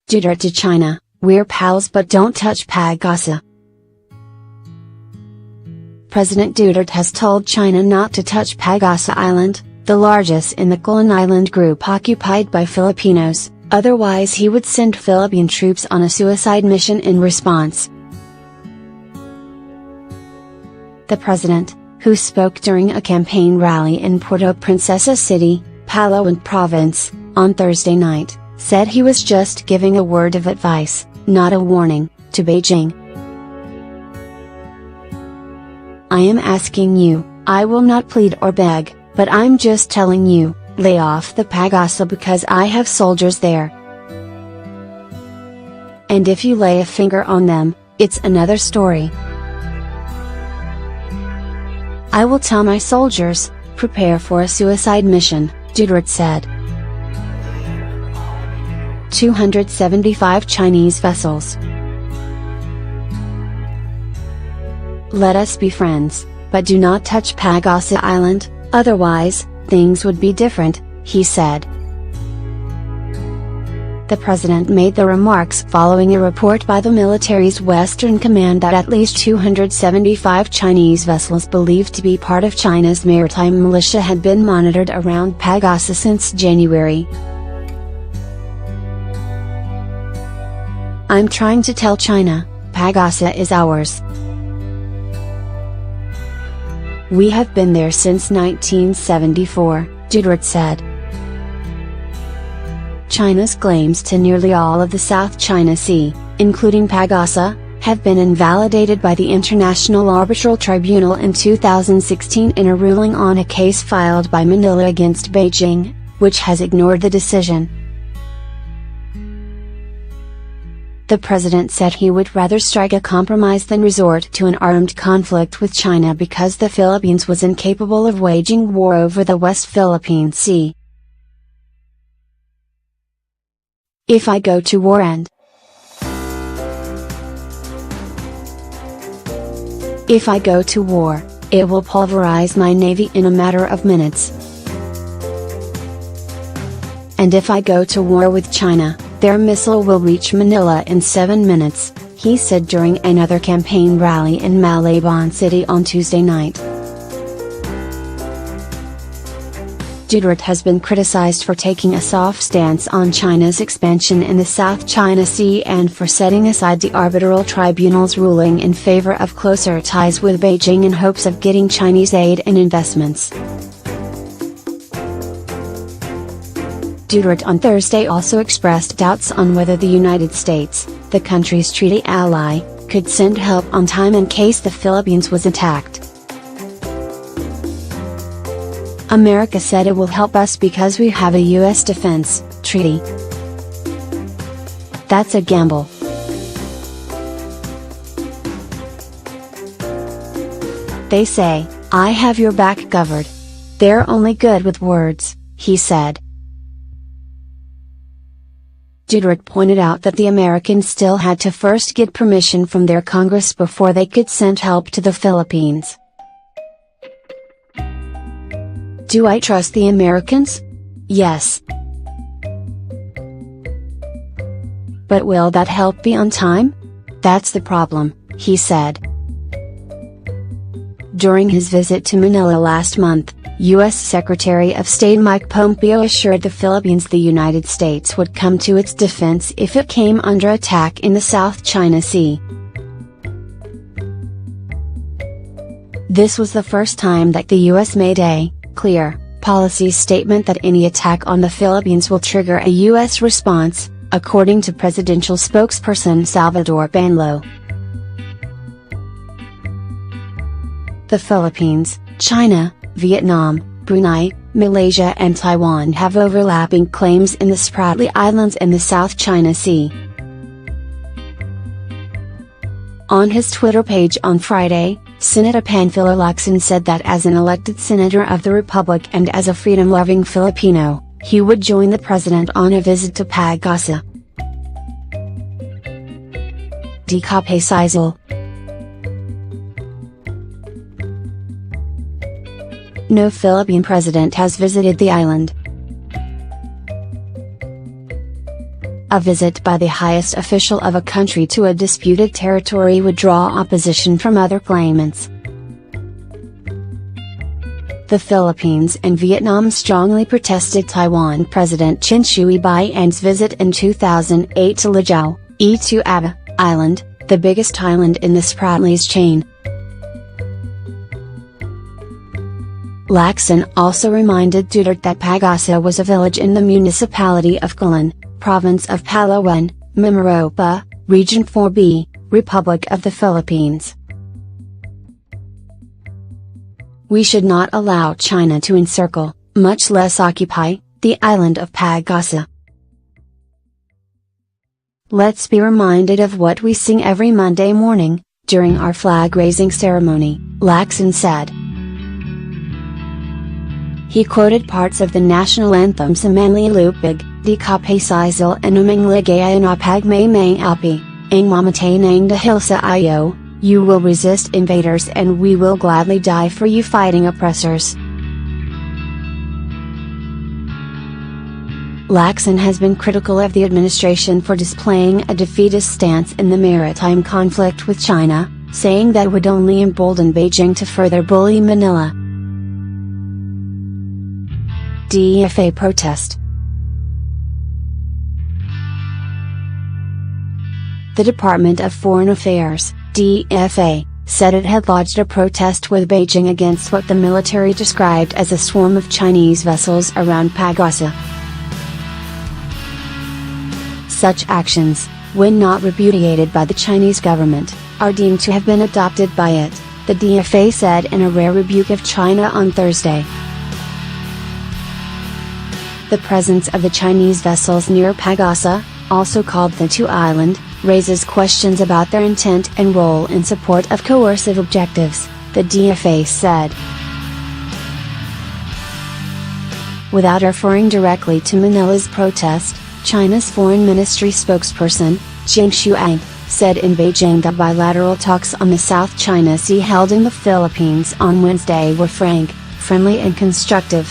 Duterte China, we're pals but don't touch Pag-asa. President Duterte has told China not to touch Pag-asa Island, the largest in the Kalayaan Island Group occupied by Filipinos, otherwise he would send Philippine troops on a suicide mission in response. The president, who spoke during a campaign rally in Puerto Princesa City, Palawan Province, on Thursday night, said he was just giving a word of advice, not a warning, to Beijing. I am asking you, I will not plead or beg, but I'm just telling you, lay off the Pag-asa because I have soldiers there. And if you lay a finger on them, it's another story. I will tell my soldiers, prepare for a suicide mission, Duterte said. 275 Chinese vessels. Let us be friends, but do not touch Pag-asa Island, otherwise, things would be different, he said. The president made the remarks following a report by the military's Western Command that at least 275 Chinese vessels believed to be part of China's maritime militia had been monitored around Pag-asa since January. I'm trying to tell China, Pag-asa is ours. We have been there since 1974, Duterte said. China's claims to nearly all of the South China Sea, including Pag-asa, have been invalidated by the International Arbitral Tribunal in 2016 in a ruling on a case filed by Manila against Beijing, which has ignored the decision. The president said he would rather strike a compromise than resort to an armed conflict with China because the Philippines was incapable of waging war over the West Philippine Sea. If I go to war it will pulverize my navy in a matter of minutes. And if I go to war with China, their missile will reach Manila in 7 minutes, he said during another campaign rally in Malabon City on Tuesday night. Duterte has been criticized for taking a soft stance on China's expansion in the South China Sea and for setting aside the arbitral tribunal's ruling in favor of closer ties with Beijing in hopes of getting Chinese aid and investments. Duterte on Thursday also expressed doubts on whether the United States, the country's treaty ally, could send help on time in case the Philippines was attacked. America said it will help us because we have a U.S. defense treaty. That's a gamble. They say, I have your back covered. They're only good with words, he said. Duterte pointed out that the Americans still had to first get permission from their Congress before they could send help to the Philippines. Do I trust the Americans? Yes. But will that help be on time? That's the problem, he said. During his visit to Manila last month, U.S. Secretary of State Mike Pompeo assured the Philippines the United States would come to its defense if it came under attack in the South China Sea. This was the first time that the U.S. made a clear policy statement that any attack on the Philippines will trigger a U.S. response, according to presidential spokesperson Salvador Banlo. The Philippines, China, Vietnam, Brunei, Malaysia and Taiwan have overlapping claims in the Spratly Islands in the South China Sea. On his Twitter page on Friday, Senator Panfilo Lacson said that as an elected senator of the Republic and as a freedom-loving Filipino, he would join the president on a visit to Pag-asa. Di Kapay. No Philippine president has visited the island. a visit by the highest official of a country to a disputed territory would draw opposition from other claimants. The Philippines and Vietnam strongly protested Taiwan President Chen Shui-bian's visit in 2008 to Lijiao, Pag-asa Island, the biggest island in the Spratlys chain. Lacson also reminded Duterte that Pag-asa was a village in the municipality of Kalayaan, province of Palawan, Mimaropa, Region 4B, Republic of the Philippines. We should not allow China to encircle, much less occupy, the island of Pag-asa. Let's be reminded of what we sing every Monday morning, during our flag-raising ceremony, Lacson said. He quoted parts of the national anthem sa manlilupig, di kapaysisal and umang ligaya na pagmaymang alpi, ang mamatay ng dahil sa iyo, you will resist invaders and we will gladly die for you fighting oppressors. Lacson has been critical of the administration for displaying a defeatist stance in the maritime conflict with China, saying that would only embolden Beijing to further bully Manila. DFA protest. The Department of Foreign Affairs, DFA, said it had lodged a protest with Beijing against what the military described as a swarm of Chinese vessels around Pag-asa. Such actions, when not repudiated by the Chinese government, are deemed to have been adopted by it, the DFA said in a rare rebuke of China on Thursday. The presence of the Chinese vessels near Pag-asa, also called the Two Island, raises questions about their intent and role in support of coercive objectives, the DFA said. Without referring directly to Manila's protest, China's Foreign Ministry spokesperson, Zhang Shuai, said in Beijing that bilateral talks on the South China Sea held in the Philippines on Wednesday were frank, friendly and constructive.